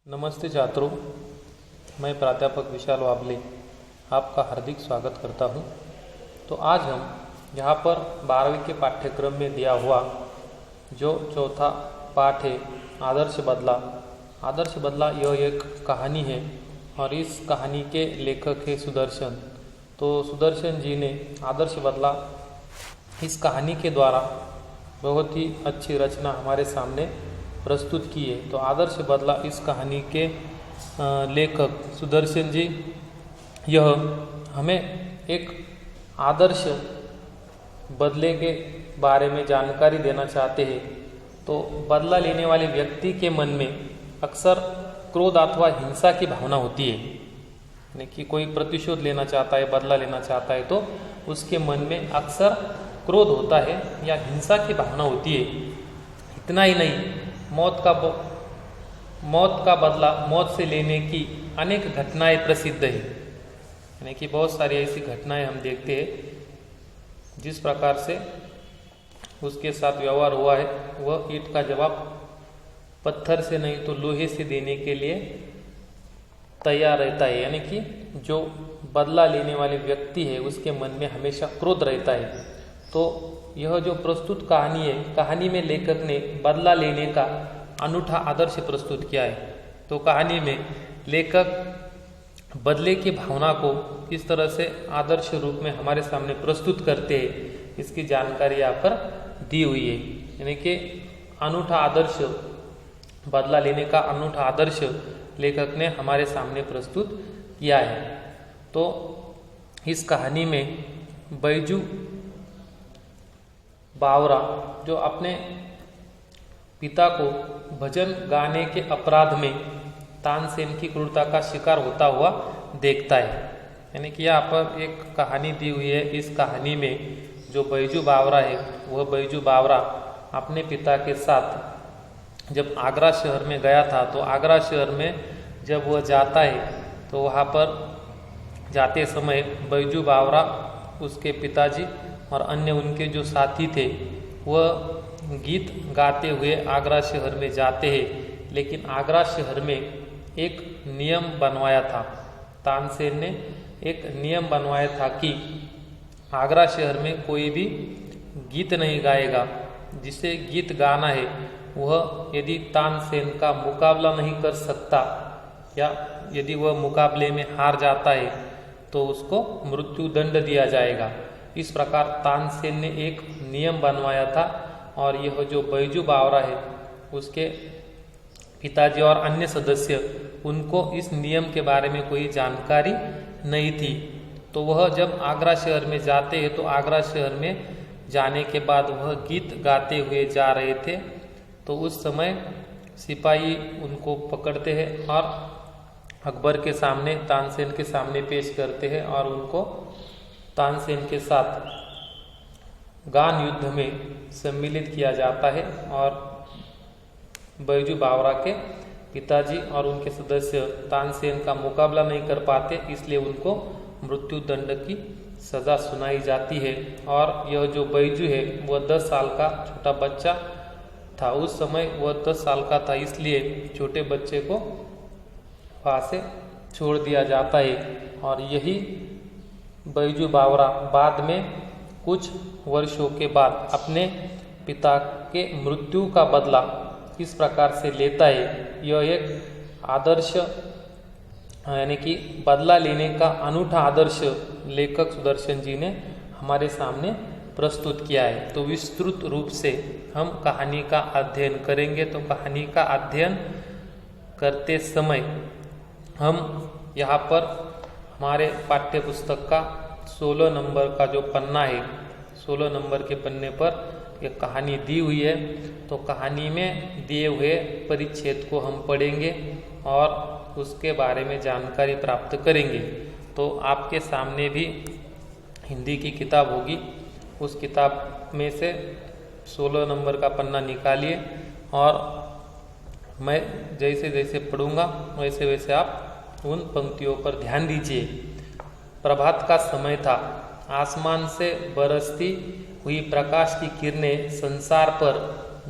नमस्ते छात्रों, मैं प्राध्यापक विशाल वाबले आपका हार्दिक स्वागत करता हूं। तो आज हम यहाँ पर 12वीं के पाठ्यक्रम में दिया हुआ जो चौथा पाठ है आदर्श बदला। आदर्श बदला यह एक कहानी है और इस कहानी के लेखक है सुदर्शन। तो सुदर्शन जी ने आदर्श बदला इस कहानी के द्वारा बहुत ही अच्छी रचना हमारे सामने प्रस्तुत की है। तो आदर्श बदला इस कहानी के लेखक सुदर्शन जी यह हमें एक आदर्श बदले के बारे में जानकारी देना चाहते हैं। तो बदला लेने वाले व्यक्ति के मन में अक्सर क्रोध अथवा हिंसा की भावना होती है, यानी कि कोई प्रतिशोध लेना चाहता है, बदला लेना चाहता है तो उसके मन में अक्सर क्रोध होता है या हिंसा की भावना होती है। इतना ही नहीं, मौत का बदला मौत से लेने की अनेक घटनाएं प्रसिद्ध है, यानी कि बहुत सारी ऐसी घटनाएं हम देखते हैं जिस प्रकार से उसके साथ व्यवहार हुआ है वह ईंट का जवाब पत्थर से नहीं तो लोहे से देने के लिए तैयार रहता है। यानी कि जो बदला लेने वाले व्यक्ति है उसके मन में हमेशा क्रोध रहता है। तो यह जो प्रस्तुत कहानी है, कहानी में लेखक ने बदला लेने का अनूठा आदर्श प्रस्तुत किया है। तो कहानी में लेखक बदले की भावना को किस तरह से आदर्श रूप में हमारे सामने प्रस्तुत करते हैं इसकी जानकारी यहाँ पर दी हुई है। यानी कि अनूठा आदर्श, बदला लेने का अनूठा आदर्श लेखक ने हमारे सामने प्रस्तुत किया है। तो इस कहानी में बैजू बावरा जो अपने पिता को भजन गाने के अपराध में तानसेन की क्रूरता का शिकार होता हुआ देखता है। यानी कि यहाँ पर एक कहानी दी हुई है। इस कहानी में जो बैजू बावरा है वह बैजू बावरा अपने पिता के साथ जब आगरा शहर में गया था, तो आगरा शहर में जब वह जाता है तो वहाँ पर जाते समय बैजू बावरा, उसके पिताजी और अन्य उनके जो साथी थे वह गीत गाते हुए आगरा शहर में जाते हैं। लेकिन आगरा शहर में एक नियम बनवाया था, तानसेन ने एक नियम बनवाया था कि आगरा शहर में कोई भी गीत नहीं गाएगा। जिसे गीत गाना है वह यदि तानसेन का मुकाबला नहीं कर सकता या यदि वह मुकाबले में हार जाता है तो उसको मृत्यु दंड दिया जाएगा। इस प्रकार तानसेन ने एक नियम बनवाया था और यह जो बैजू बावरा है उसके पिताजी और अन्य सदस्य, उनको इस नियम के बारे में कोई जानकारी नहीं थी। तो वह जब आगरा शहर में जाते हैं तो आगरा शहर में जाने के बाद वह गीत गाते हुए जा रहे थे। तो उस समय सिपाही उनको पकड़ते हैं और अकबर के सामने, तानसेन के सामने पेश करते हैं और उनको तानसेन के साथ गान युद्ध में सम्मिलित किया जाता है। और बैजू बावरा के पिताजी और उनके सदस्य तानसेन का मुकाबला नहीं कर पाते, इसलिए उनको मृत्यु दंड की सजा सुनाई जाती है। और यह जो बैजू है वह 10 साल का छोटा बच्चा था। उस समय वह 10 साल का था, इसलिए छोटे बच्चे को वहाँ से छोड़ दिया जाता है। और यही बैजू बावरा बाद में कुछ वर्षों के बाद अपने पिता के मृत्यु का बदला किस प्रकार से लेता है, यह एक आदर्श, यानी कि बदला लेने का अनूठा आदर्श लेखक सुदर्शन जी ने हमारे सामने प्रस्तुत किया है। तो विस्तृत रूप से हम कहानी का अध्ययन करेंगे। तो कहानी का अध्ययन करते समय हम यहाँ पर हमारे पाठ्य पुस्तक का 16 नंबर का जो पन्ना है, 16 नंबर के पन्ने पर एक कहानी दी हुई है। तो कहानी में दिए हुए परिच्छेद को हम पढ़ेंगे और उसके बारे में जानकारी प्राप्त करेंगे। तो आपके सामने भी हिंदी की किताब होगी, उस किताब में से 16 नंबर का पन्ना निकालिए और मैं जैसे जैसे पढ़ूंगा वैसे वैसे आप उन पंक्तियों पर ध्यान दीजिए। प्रभात का समय था, आसमान से बरसती हुई प्रकाश की किरणें संसार पर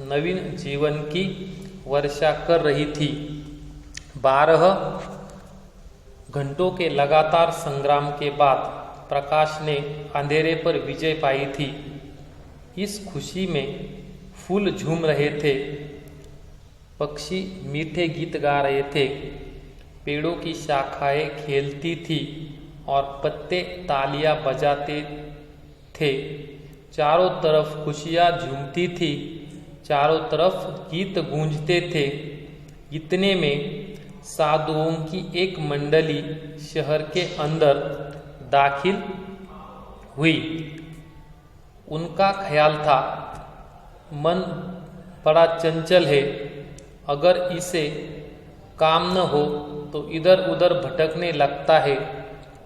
नवीन जीवन की वर्षा कर रही थी। 12 घंटों के लगातार संग्राम के बाद प्रकाश ने अंधेरे पर विजय पाई थी। इस खुशी में फूल झूम रहे थे, पक्षी मीठे गीत गा रहे थे, पेड़ों की शाखाएं खेलती थी और पत्ते तालियां बजाते थे। चारों तरफ खुशियां झूमती थी, चारों तरफ गीत गूंजते थे। इतने में साधुओं की एक मंडली शहर के अंदर दाखिल हुई। उनका ख्याल था, मन बड़ा चंचल है, अगर इसे काम न हो तो इधर उधर भटकने लगता है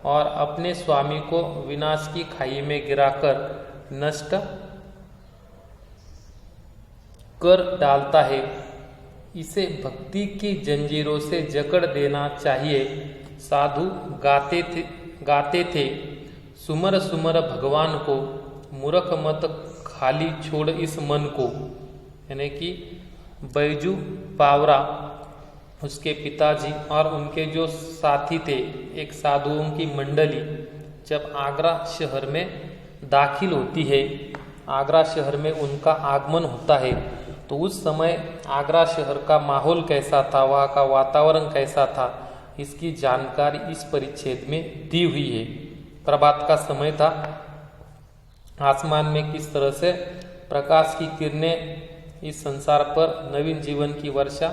और अपने स्वामी को विनाश की खाई में गिराकर नष्ट कर डालता है। इसे भक्ति की जंजीरों से जकड़ देना चाहिए। साधु गाते थे, सुमर सुमर भगवान को, मूर्ख मत खाली छोड़ इस मन को। यानी कि बैजू बावरा, उसके पिताजी और उनके जो साथी थे, एक साधुओं की मंडली जब आगरा शहर में दाखिल होती है, आगरा शहर में उनका आगमन होता है, तो उस समय आगरा शहर का माहौल कैसा था, वहाँ का वातावरण कैसा था, इसकी जानकारी इस परिच्छेद में दी हुई है। प्रभात का समय था, आसमान में किस तरह से प्रकाश की किरणें इस संसार पर नवीन जीवन की वर्षा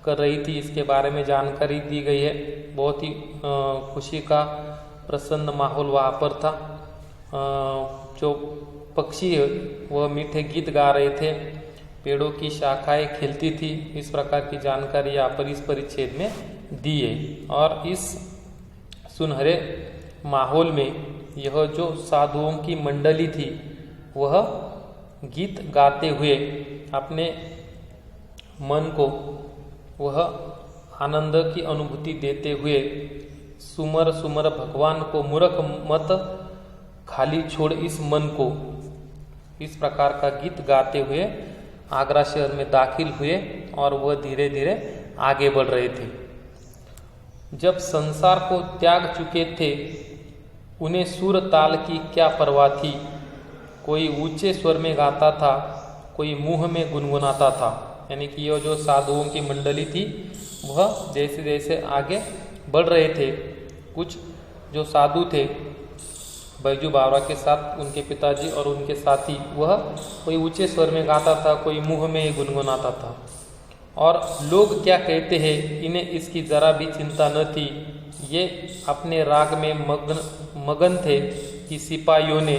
कर रही थी, इसके बारे में जानकारी दी गई है। बहुत ही खुशी का प्रसन्न माहौल वहाँ पर था। जो पक्षी वह मीठे गीत गा रहे थे, पेड़ों की शाखाएं खिलती थी, इस प्रकार की जानकारी यहाँ पर इस परिच्छेद में दी है। और इस सुनहरे माहौल में यह जो साधुओं की मंडली थी, वह गीत गाते हुए अपने मन को वह आनंद की अनुभूति देते हुए, सुमर सुमर भगवान को, मूर्ख मत खाली छोड़ इस मन को, इस प्रकार का गीत गाते हुए आगरा शहर में दाखिल हुए और वह धीरे धीरे आगे बढ़ रहे थे। जब संसार को त्याग चुके थे, उन्हें सुर ताल की क्या परवाह थी। कोई ऊंचे स्वर में गाता था, कोई मुंह में गुनगुनाता था। यानी कि यह जो साधुओं की मंडली थी, वह जैसे जैसे आगे बढ़ रहे थे, कुछ जो साधु थे बैजू बावरा के साथ उनके पिताजी और उनके साथी, वह कोई ऊंचे स्वर में गाता था, कोई मुंह में गुनगुनाता था। और लोग क्या कहते हैं, इन्हें इसकी जरा भी चिंता न थी। ये अपने राग में मगन थे कि सिपाहियों ने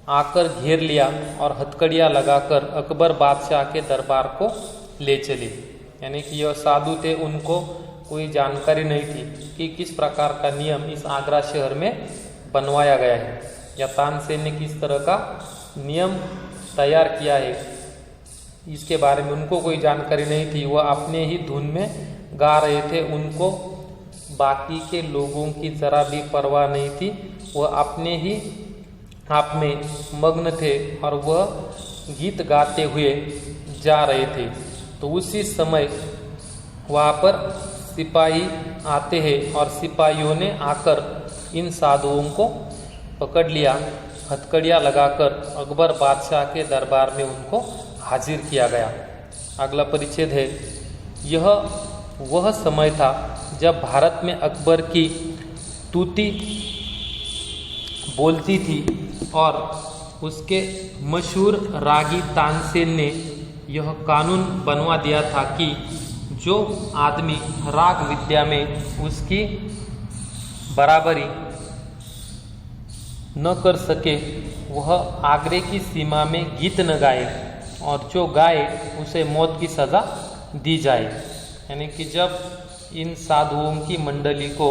आकर घेर लिया और हथकड़ियाँ लगाकर अकबर बादशाह के दरबार को ले चले। यानी कि यह साधु थे, उनको कोई जानकारी नहीं थी कि किस प्रकार का नियम इस आगरा शहर में बनवाया गया है, या तानसेन ने किस तरह का नियम तैयार किया है, इसके बारे में उनको कोई जानकारी नहीं थी। वह अपने ही धुन में गा रहे थे, उनको बाकी के लोगों की जरा भी परवाह नहीं थी। वह अपने ही आप में मग्न थे और वह गीत गाते हुए जा रहे थे। तो उसी समय वहाँ पर सिपाही आते हैं और सिपाहियों ने आकर इन साधुओं को पकड़ लिया, हथकड़ियाँ लगाकर अकबर बादशाह के दरबार में उनको हाजिर किया गया। अगला परिच्छेद है, यह वह समय था जब भारत में अकबर की तूती बोलती थी और उसके मशहूर रागी तानसेन ने यह कानून बनवा दिया था कि जो आदमी राग विद्या में उसकी बराबरी न कर सके, वह आगरे की सीमा में गीत न गाए, और जो गाए उसे मौत की सज़ा दी जाए। यानी कि जब इन साधुओं की मंडली को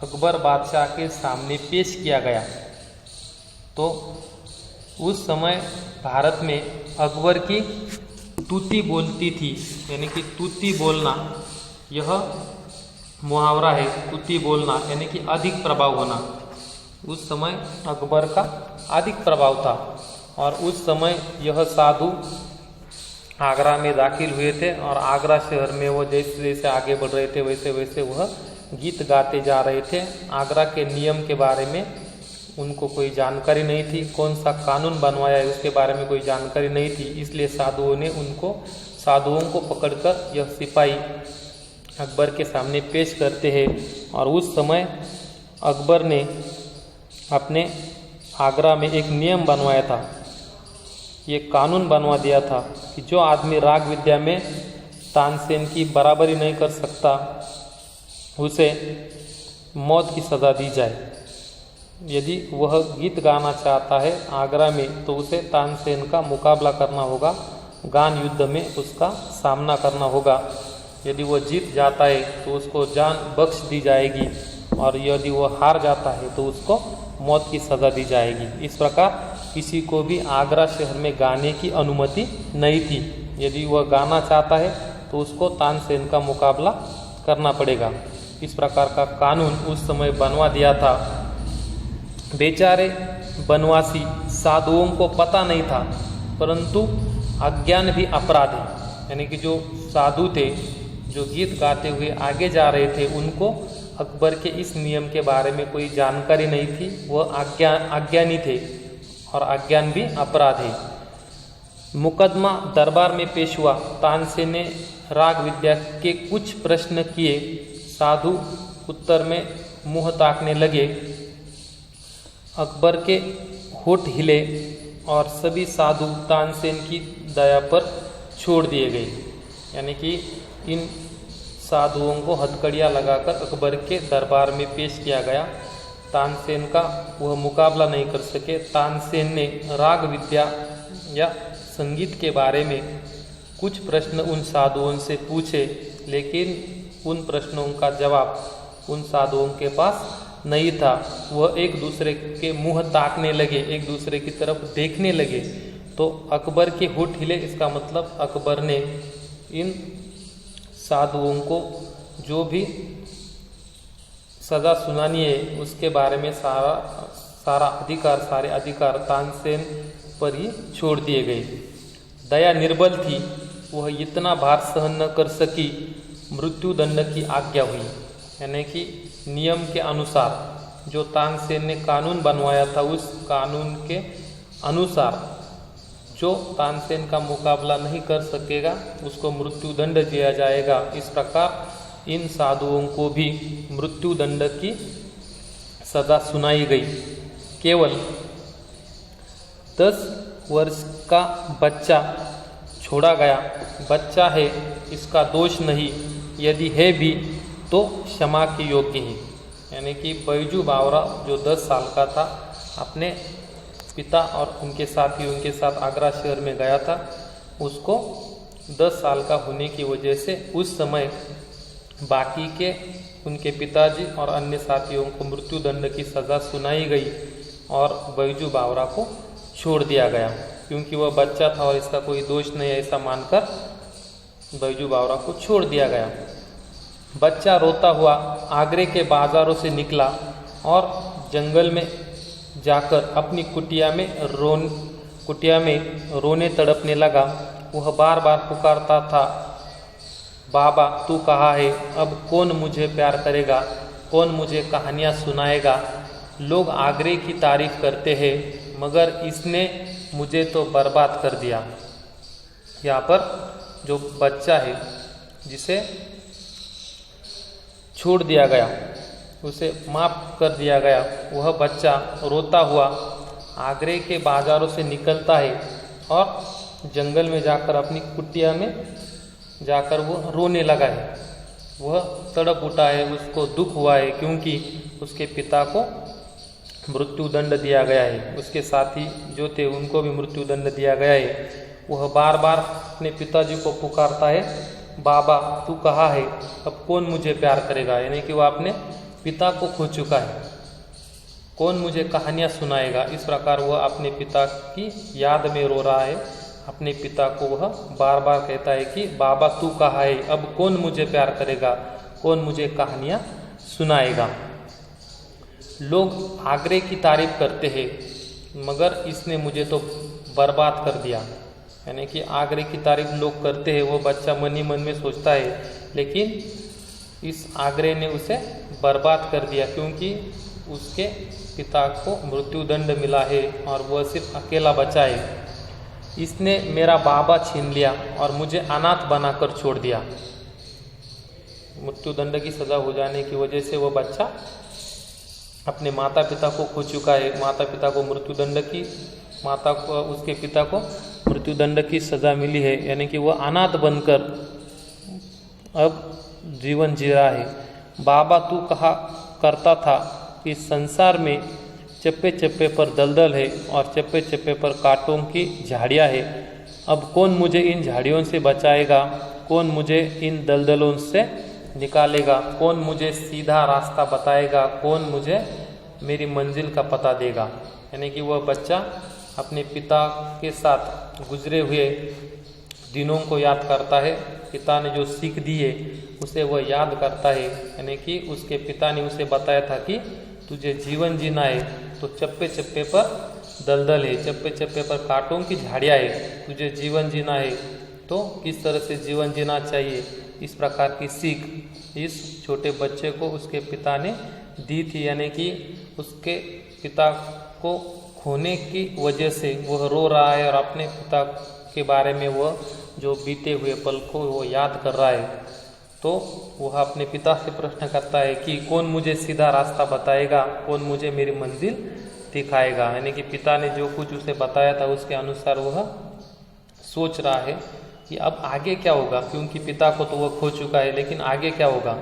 अकबर बादशाह के सामने पेश किया गया, तो उस समय भारत में अकबर की तूती बोलती थी। यानी कि तूती बोलना, यह मुहावरा है, तूती बोलना यानी कि अधिक प्रभाव होना। उस समय अकबर का अधिक प्रभाव था और उस समय यह साधु आगरा में दाखिल हुए थे और आगरा शहर में वो जैसे जैसे आगे बढ़ रहे थे वैसे वैसे वह गीत गाते जा रहे थे। आगरा के नियम के बारे में उनको कोई जानकारी नहीं थी, कौन सा कानून बनवाया है उसके बारे में कोई जानकारी नहीं थी। इसलिए साधुओं को पकड़कर यह सिपाही अकबर के सामने पेश करते हैं। और उस समय अकबर ने अपने आगरा में एक नियम बनवाया था, ये कानून बनवा दिया था कि जो आदमी राग विद्या में तानसेन की बराबरी नहीं कर सकता उसे मौत की सज़ा दी जाए। यदि वह गीत गाना चाहता है आगरा में तो उसे तानसेन का मुकाबला करना होगा, गान युद्ध में उसका सामना करना होगा। यदि वह जीत जाता है तो उसको जान बख्श दी जाएगी और यदि वह हार जाता है तो उसको मौत की सज़ा दी जाएगी। इस प्रकार किसी को भी आगरा शहर में गाने की अनुमति नहीं थी। यदि वह गाना चाहता है तो उसको तानसेन का मुकाबला करना पड़ेगा। इस प्रकार का कानून उस समय बनवा दिया था। बेचारे बनवासी साधुओं को पता नहीं था, परंतु अज्ञान भी अपराध है। यानी कि जो साधु थे, जो गीत गाते हुए आगे जा रहे थे, उनको अकबर के इस नियम के बारे में कोई जानकारी नहीं थी। वह अज्ञानी थे और अज्ञान भी अपराध है। मुकदमा दरबार में पेश हुआ। तानसेन ने राग विद्या के कुछ प्रश्न किए। साधु उत्तर में मुंह ताकने लगे। अकबर के होठ हिले और सभी साधु तानसेन की दया पर छोड़ दिए गए। यानी कि इन साधुओं को हथकड़ियाँ लगाकर अकबर के दरबार में पेश किया गया। तानसेन का वह मुकाबला नहीं कर सके। तानसेन ने राग विद्या या संगीत के बारे में कुछ प्रश्न उन साधुओं से पूछे, लेकिन उन प्रश्नों का जवाब उन साधुओं के पास नहीं था। वह एक दूसरे के मुंह ताकने लगे, एक दूसरे की तरफ देखने लगे। तो अकबर के होठ हिले, इसका मतलब अकबर ने इन साधुओं को जो भी सज़ा सुनानी है उसके बारे में सारे अधिकार तानसेन पर ही छोड़ दिए गए। दया निर्बल थी, वह इतना भार सहन न कर सकी। मृत्युदंड की आज्ञा हुई। यानी कि नियम के अनुसार जो तानसेन ने कानून बनवाया था, उस कानून के अनुसार जो तानसेन का मुकाबला नहीं कर सकेगा उसको मृत्युदंड दिया जाएगा। इस प्रकार इन साधुओं को भी मृत्युदंड की सजा सुनाई गई। केवल 10 वर्ष का बच्चा छोड़ा गया। बच्चा है, इसका दोष नहीं, यदि है भी तो क्षमा के योग्य है। यानी कि बैजू बावरा जो 10 साल का था, अपने पिता और उनके साथियों के साथ आगरा शहर में गया था। उसको 10 साल का होने की वजह से उस समय बाकी के उनके पिताजी और अन्य साथियों को मृत्युदंड की सज़ा सुनाई गई और बैजू बावरा को छोड़ दिया गया, क्योंकि वह बच्चा था और इसका कोई दोष नहीं, ऐसा मानकर बैजू बावरा को छोड़ दिया गया। बच्चा रोता हुआ आगरे के बाजारों से निकला और जंगल में जाकर अपनी कुटिया में रोने तड़पने लगा। वह बार बार पुकारता था, बाबा तू कहाँ है? अब कौन मुझे प्यार करेगा? कौन मुझे कहानियाँ सुनाएगा? लोग आगरे की तारीफ करते हैं, मगर इसने मुझे तो बर्बाद कर दिया। यहाँ पर जो बच्चा है जिसे छोड़ दिया गया, उसे माफ़ कर दिया गया, वह बच्चा रोता हुआ आगरे के बाज़ारों से निकलता है और जंगल में जाकर अपनी कुटिया में जाकर वह रोने लगा है। वह तड़प उठा है, उसको दुख हुआ है, क्योंकि उसके पिता को मृत्युदंड दिया गया है। उसके साथी जो थे उनको भी मृत्युदंड दिया गया है। वह बार बार अपने पिताजी को पुकारता है, बाबा तू कहाँ है? अब कौन मुझे प्यार करेगा? यानी कि वह अपने पिता को खो चुका है, कौन मुझे कहानियाँ सुनाएगा? इस प्रकार वह अपने पिता की याद में रो रहा है। अपने पिता को वह बार बार कहता है कि बाबा तू कहाँ है? अब कौन मुझे प्यार करेगा? कौन मुझे कहानियाँ सुनाएगा? लोग आगरे की तारीफ करते हैं, मगर इसने मुझे तो बर्बाद कर दिया। यानी कि आगरे की तारीफ लोग करते हैं, वो बच्चा मन ही मन में सोचता है, लेकिन इस आगरे ने उसे बर्बाद कर दिया, क्योंकि उसके पिता को मृत्युदंड मिला है और वह सिर्फ अकेला बचा है। इसने मेरा बाबा छीन लिया और मुझे अनाथ बनाकर छोड़ दिया। मृत्युदंड की सजा हो जाने की वजह से वह बच्चा अपने माता पिता को खो चुका है। माता पिता को मृत्युदंड की उसके पिता को मृत्युदंड की सजा मिली है, यानी कि वह अनाथ बनकर अब जीवन जी रहा है। बाबा तू कहा करता था कि संसार में चप्पे चप्पे पर दलदल है और चप्पे चप्पे पर कांटों की झाड़ियाँ है। अब कौन मुझे इन झाड़ियों से बचाएगा, कौन मुझे इन दलदलों से निकालेगा, कौन मुझे सीधा रास्ता बताएगा, कौन मुझे मेरी मंजिल का पता देगा। यानी कि वह बच्चा अपने पिता के साथ गुजरे हुए दिनों को याद करता है। पिता ने जो सीख दी है उसे वह याद करता है। यानी कि उसके पिता ने उसे बताया था कि तुझे जीवन जीना है तो चप्पे चप्पे पर दलदल है, चप्पे चप्पे पर कांटों की झाड़ियाँ है। तुझे जीवन जीना है तो किस तरह से जीवन जीना चाहिए, इस प्रकार की सीख इस छोटे बच्चे को उसके पिता ने दी थी। यानी कि उसके पिता को खोने की वजह से वह रो रहा है और अपने पिता के बारे में वह जो बीते हुए पल को वो याद कर रहा है। तो वह अपने पिता से प्रश्न करता है कि कौन मुझे सीधा रास्ता बताएगा, कौन मुझे मेरी मंजिल दिखाएगा। यानी कि पिता ने जो कुछ उसे बताया था उसके अनुसार वह सोच रहा है कि अब आगे क्या होगा, क्योंकि पिता को तो वह खो चुका है, लेकिन आगे क्या होगा।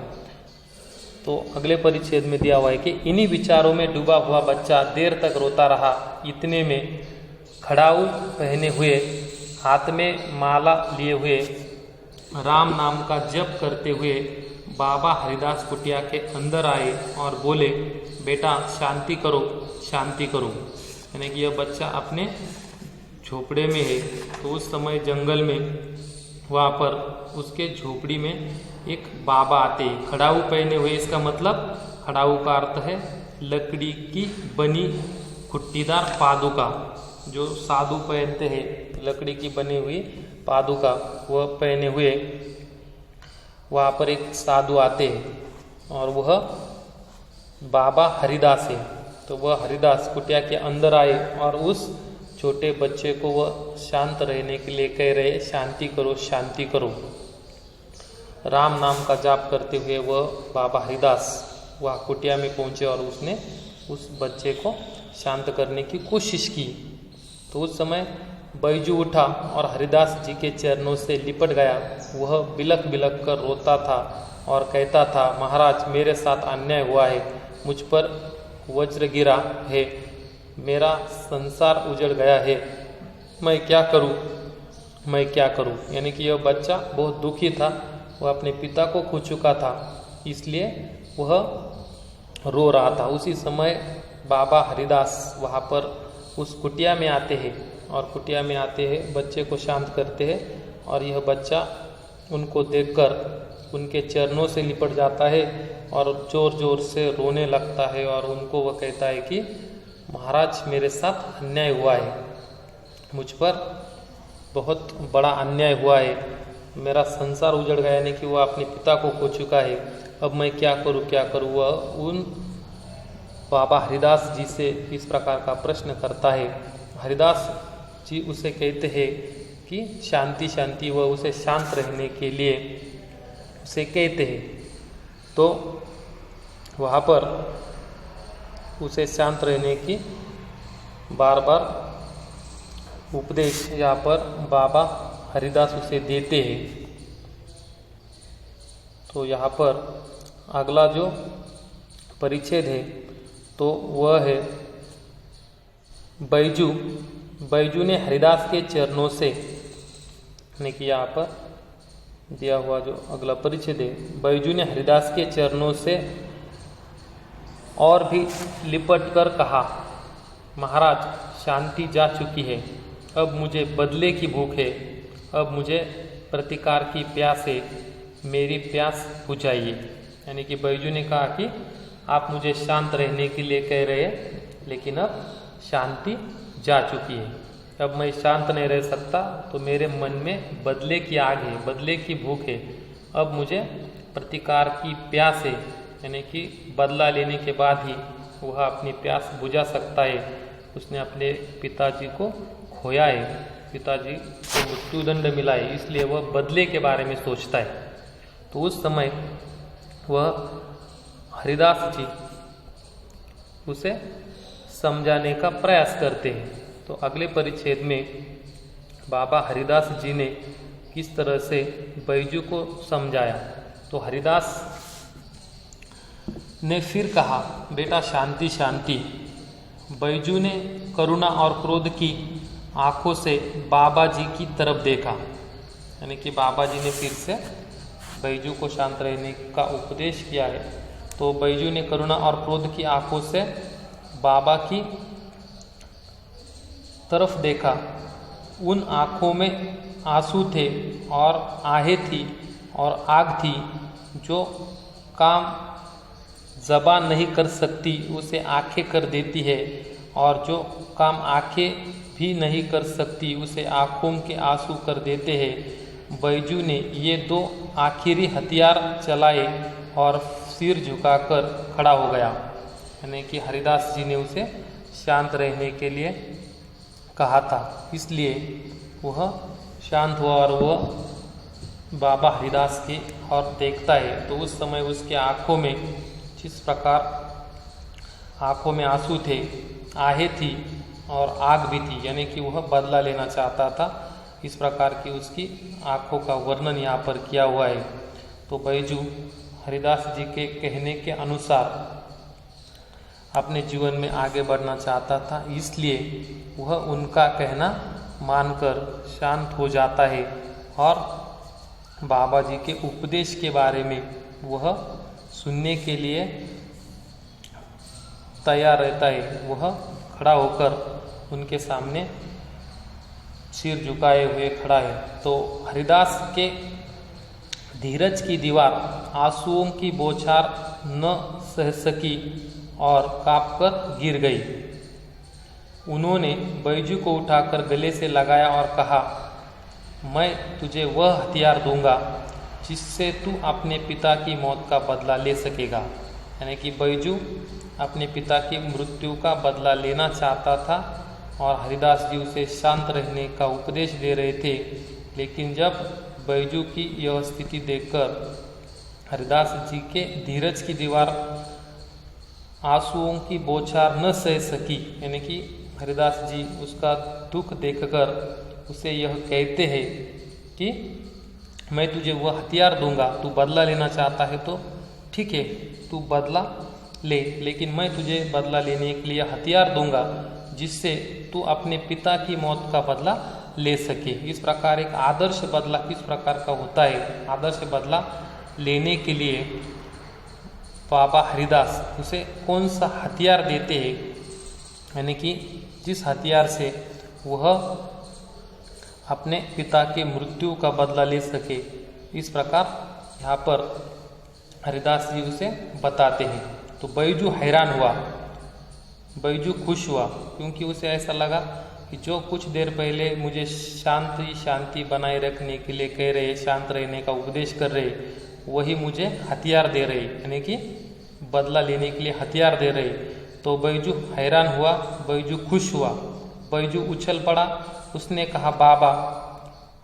तो अगले परिच्छेद में दिया हुआ है कि इन्हीं विचारों में डूबा हुआ बच्चा देर तक रोता रहा। इतने में खड़ाऊ पहने हुए, हाथ में माला लिए हुए, राम नाम का जप करते हुए बाबा हरिदास कुटिया के अंदर आए और बोले, बेटा शांति करो, शांति करो। यानी कि यह बच्चा अपने झोपड़े में है। तो उस समय जंगल में वहाँ पर उसके झोपड़ी में एक बाबा आते हैं खड़ाऊ पहने हुए। इसका मतलब खड़ाऊ का अर्थ है लकड़ी की बनी खुट्टीदार पादुका, जो साधु पहनते हैं, लकड़ी की बनी हुई पादुका वह पहने हुए वहाँ पर एक साधु आते हैं और वह बाबा हरिदास है। तो वह हरिदास कुटिया के अंदर आए और उस छोटे बच्चे को वह शांत रहने के लिए कह रहे, शांति करो, शांति करो। राम नाम का जाप करते हुए वह बाबा हरिदास वह कुटिया में पहुँचे और उसने उस बच्चे को शांत करने की कोशिश की। तो उस समय बैजू उठा और हरिदास जी के चरणों से लिपट गया। वह बिलख बिलख कर रोता था और कहता था, महाराज मेरे साथ अन्याय हुआ है, मुझ पर वज्र गिरा है, मेरा संसार उजड़ गया है, मैं क्या करूं, मैं क्या करूं। यानी कि यह बच्चा बहुत दुखी था, वह अपने पिता को खो चुका था, इसलिए वह रो रहा था। उसी समय बाबा हरिदास वहाँ पर उस कुटिया में आते हैं और कुटिया में आते हैं, बच्चे को शांत करते हैं और यह बच्चा उनको देखकर उनके चरणों से लिपट जाता है और जोर जोर से रोने लगता है और उनको वह कहता है कि महाराज मेरे साथ अन्याय हुआ है, मुझ पर बहुत बड़ा अन्याय हुआ है, मेरा संसार उजड़ गया। यानी कि वह अपने पिता को खो चुका है, अब मैं क्या करूं, क्या करूं। वह उन बाबा हरिदास जी से इस प्रकार का प्रश्न करता है। हरिदास जी उसे कहते हैं कि शांति शांति, वह उसे शांत रहने के लिए उसे कहते हैं। तो वहाँ पर उसे शांत रहने की बार बार उपदेश यहाँ पर बाबा हरिदास उसे देते हैं। तो यहाँ पर अगला जो परिच्छेद है तो वह है बैजू। बैजू ने हरिदास के चरणों से, यानी कि यहाँ पर दिया हुआ जो अगला परिच्छेद है, बैजू ने हरिदास के चरणों से और भी लिपट कर कहा, महाराज शांति जा चुकी है, अब मुझे बदले की भूख है, अब मुझे प्रतिकार की प्यास है, मेरी प्यास बुझाइए। यानी कि बैजू ने कहा कि आप मुझे शांत रहने के लिए कह रहे हैं, लेकिन अब शांति जा चुकी है। अब मैं शांत नहीं रह सकता, तो मेरे मन में बदले की आग है, बदले की भूख है। अब मुझे प्रतिकार की प्यास है, यानी कि बदला लेने के बाद ही वह अपनी प्यास बुझा सकता है। उसने अपने पिताजी को खोया है, पिताजी को मृत्युदंड मिला है, इसलिए वह बदले के बारे में सोचता है। तो उस समय वह हरिदास जी उसे समझाने का प्रयास करते हैं। तो अगले परिच्छेद में बाबा हरिदास जी ने किस तरह से बैजू को समझाया। तो हरिदास ने फिर कहा, बेटा शांति शांति। बैजू ने करुणा और क्रोध की आंखों से बाबा जी की तरफ देखा, यानी कि बाबा जी ने फिर से बैजू को शांत रहने का उपदेश किया है। तो बैजू ने करुणा और क्रोध की आंखों से बाबा की तरफ देखा। उन आंखों में आंसू थे और आहें थी और आग थी। जो काम ज़बान नहीं कर सकती उसे आंखें कर देती है, और जो काम आंखें भी नहीं कर सकती उसे आंखों के आंसू कर देते हैं। बैजू ने ये दो आखिरी हथियार चलाए और सिर झुकाकर खड़ा हो गया, यानी कि हरिदास जी ने उसे शांत रहने के लिए कहा था, इसलिए वह शांत हुआ और वह बाबा हरिदास की ओर देखता है। तो उस समय उसके आंखों में जिस प्रकार आंखों में आंसू थे, आहें थी और आग भी थी, यानी कि वह बदला लेना चाहता था। इस प्रकार की उसकी आंखों का वर्णन यहाँ पर किया हुआ है। तो बैजू हरिदास जी के कहने के अनुसार अपने जीवन में आगे बढ़ना चाहता था, इसलिए वह उनका कहना मानकर शांत हो जाता है और बाबा जी के उपदेश के बारे में वह सुनने के लिए तैयार रहता है। वह खड़ा होकर उनके सामने सिर झुकाए हुए खड़ा है। तो हरिदास के धीरज की दीवार आंसुओं की बौछार न सह सकी और कांपकर गिर गई। उन्होंने बैजू को उठाकर गले से लगाया और कहा, मैं तुझे वह हथियार दूंगा जिससे तू अपने पिता की मौत का बदला ले सकेगा। यानी कि बैजू अपने पिता की मृत्यु का बदला लेना चाहता था और हरिदास जी उसे शांत रहने का उपदेश दे रहे थे। लेकिन जब बैजू की यह स्थिति देखकर हरिदास जी के धीरज की दीवार आंसुओं की बौछार न सह सकी, यानी कि हरिदास जी उसका दुख देखकर उसे यह कहते हैं कि मैं तुझे वह हथियार दूंगा, तू बदला लेना चाहता है तो ठीक है, तू बदला ले, लेकिन मैं तुझे बदला लेने के लिए हथियार दूंगा जिससे तू अपने पिता की मौत का बदला ले सके। इस प्रकार एक आदर्श बदला किस प्रकार का होता है, आदर्श बदला लेने के लिए बाबा हरिदास उसे कौन सा हथियार देते हैं, यानी कि जिस हथियार से वह अपने पिता के मृत्यु का बदला ले सके। इस प्रकार यहाँ पर हरिदास जी उसे बताते हैं। तो बैजू हैरान हुआ, बैजू खुश हुआ, क्योंकि उसे ऐसा लगा कि जो कुछ देर पहले मुझे शांति शांति बनाए रखने के लिए कह रहे, शांत रहने का उपदेश कर रहे, वही मुझे हथियार दे रहे, यानी कि बदला लेने के लिए हथियार दे रहे। तो बैजू हैरान हुआ, बैजू खुश हुआ, बैजू उछल पड़ा। उसने कहा, बाबा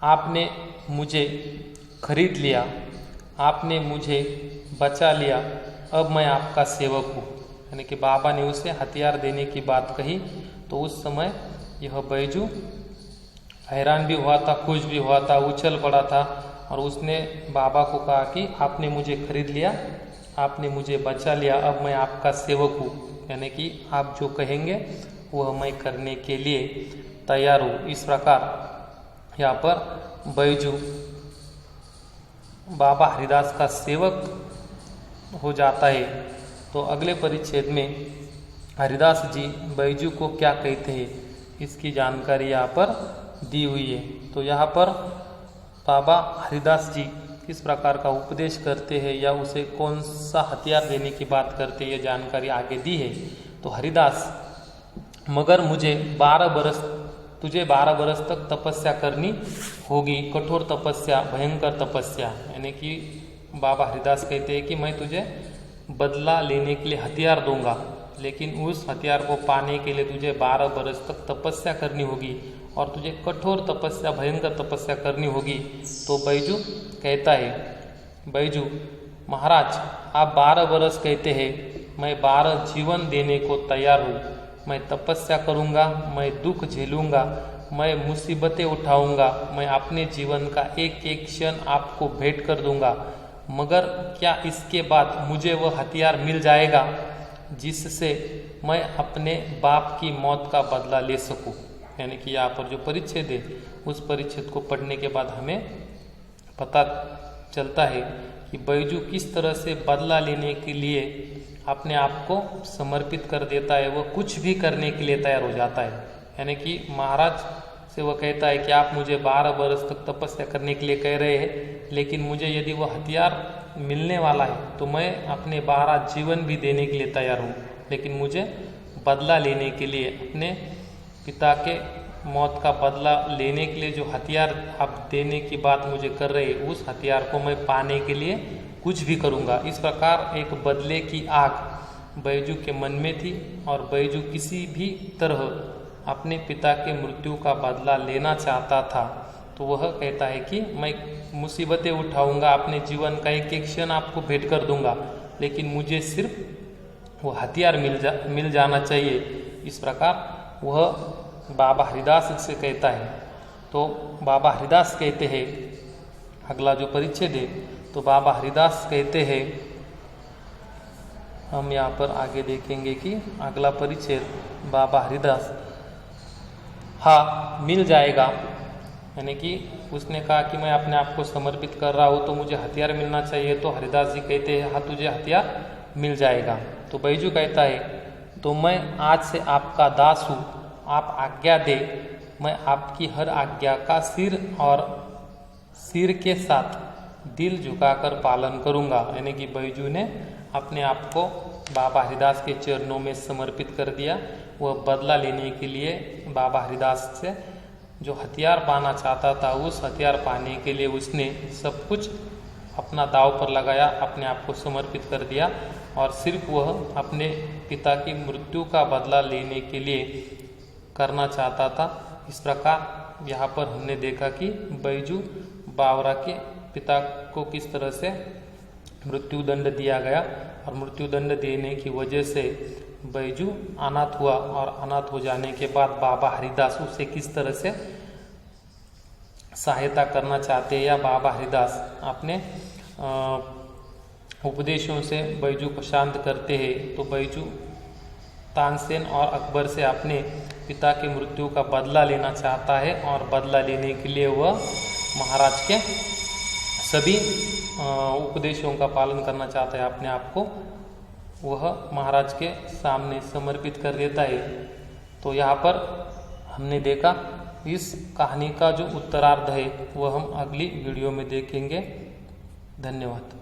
आपने मुझे खरीद लिया, आपने मुझे बचा लिया, अब मैं आपका सेवक हूँ। यानी कि बाबा ने उसे हथियार देने की बात कही। तो उस समय यह बैजू हैरान भी हुआ था, खुश भी हुआ था, उछल पड़ा था और उसने बाबा को कहा कि आपने मुझे खरीद लिया, आपने मुझे बचा लिया, अब मैं आपका सेवक हूँ, यानी कि आप जो कहेंगे वह मैं करने के लिए तैयार हूँ। इस प्रकार यहाँ पर बैजू बाबा हरिदास का सेवक हो जाता है। तो अगले परिच्छेद में हरिदास जी बैजू को क्या कहते हैं इसकी जानकारी यहाँ पर दी हुई है। तो यहाँ पर बाबा हरिदास जी किस प्रकार का उपदेश करते हैं या उसे कौन सा हथियार देने की बात करते हैं, ये जानकारी आगे दी है। तो हरिदास, मगर मुझे 12 बरस तुझे 12 बरस तक तपस्या करनी होगी, कठोर तपस्या, भयंकर तपस्या। यानी कि बाबा हरिदास कहते हैं कि मैं तुझे बदला लेने के लिए हथियार दूंगा, लेकिन उस हथियार को पाने के लिए तुझे 12 बरस तक तपस्या करनी होगी और तुझे कठोर तपस्या, भयंकर तपस्या करनी होगी। तो बैजू कहता है, बैजू महाराज आप 12 बरस कहते हैं, मैं 12 जीवन देने को तैयार हूँ। मैं तपस्या करूँगा, मैं दुख झेलूँगा, मैं मुसीबतें उठाऊँगा, मैं अपने जीवन का एक एक क्षण आपको भेंट कर दूँगा, मगर क्या इसके बाद मुझे वह हथियार मिल जाएगा जिससे मैं अपने बाप की मौत का बदला ले सकूं। यानी कि यहाँ पर जो परिच्छेद है उस परिच्छेद को पढ़ने के बाद हमें पता चलता है कि बैजू किस तरह से बदला लेने के लिए अपने आप को समर्पित कर देता है, वह कुछ भी करने के लिए तैयार हो जाता है। यानी कि महाराज से वह कहता है कि आप मुझे 12 बरस तक तपस्या करने के लिए कह रहे हैं, लेकिन मुझे यदि वह हथियार मिलने वाला है तो मैं अपने 12 जीवन भी देने के लिए तैयार हूँ, लेकिन मुझे बदला लेने के लिए, अपने पिता के मौत का बदला लेने के लिए जो हथियार आप देने की बात मुझे कर रहे हैं, उस हथियार को मैं पाने के लिए कुछ भी करूँगा। इस प्रकार एक बदले की आग बैजू के मन में थी और बैजू किसी भी तरह अपने पिता के मृत्यु का बदला लेना चाहता था। तो वह कहता है कि मैं मुसीबतें उठाऊंगा, अपने जीवन का एक एक क्षण आपको भेंट कर दूंगा, लेकिन मुझे सिर्फ वो हथियार मिल जाना चाहिए। इस प्रकार वह बाबा हरिदास से कहता है। तो बाबा हरिदास कहते हैं, अगला जो परिच्छेद है, तो बाबा हरिदास कहते हैं, हम यहाँ पर आगे देखेंगे कि अगला परिच्छेद बाबा हरिदास, हाँ मिल जाएगा। यानी कि उसने कहा कि मैं अपने आप को समर्पित कर रहा हूँ तो मुझे हथियार मिलना चाहिए। तो हरिदास जी कहते हैं, हाँ तुझे हथियार मिल जाएगा। तो बैजू कहता है, तो मैं आज से आपका दास हूँ, आप आज्ञा दे, मैं आपकी हर आज्ञा का सिर के साथ दिल झुकाकर पालन करूँगा। यानी कि बैजू ने अपने आप को बाबा हरिदास के चरणों में समर्पित कर दिया। वह बदला लेने के लिए बाबा हरिदास से जो हथियार पाना चाहता था, उस हथियार पाने के लिए उसने सब कुछ अपना दांव पर लगाया, अपने आप को समर्पित कर दिया और सिर्फ वह अपने पिता की मृत्यु का बदला लेने के लिए करना चाहता था। इस प्रकार यहाँ पर हमने देखा कि बैजू बावरा के पिता को किस तरह से मृत्युदंड दिया गया और मृत्युदंड देने की वजह से बैजू अनाथ हुआ और अनाथ हो जाने के बाद बाबा हरिदास उसे किस तरह से सहायता करना चाहते हैं, या बाबा हरिदास अपने उपदेशों से बैजू को शांत करते हैं। तो बैजू तानसेन और अकबर से अपने पिता की मृत्यु का बदला लेना चाहता है और बदला लेने के लिए वह महाराज के सभी उपदेशों का पालन करना चाहता है। अपने आप को वह महाराज के सामने समर्पित कर देता है। तो यहाँ पर हमने देखा, इस कहानी का जो उत्तरार्ध है वह हम अगली वीडियो में देखेंगे। धन्यवाद।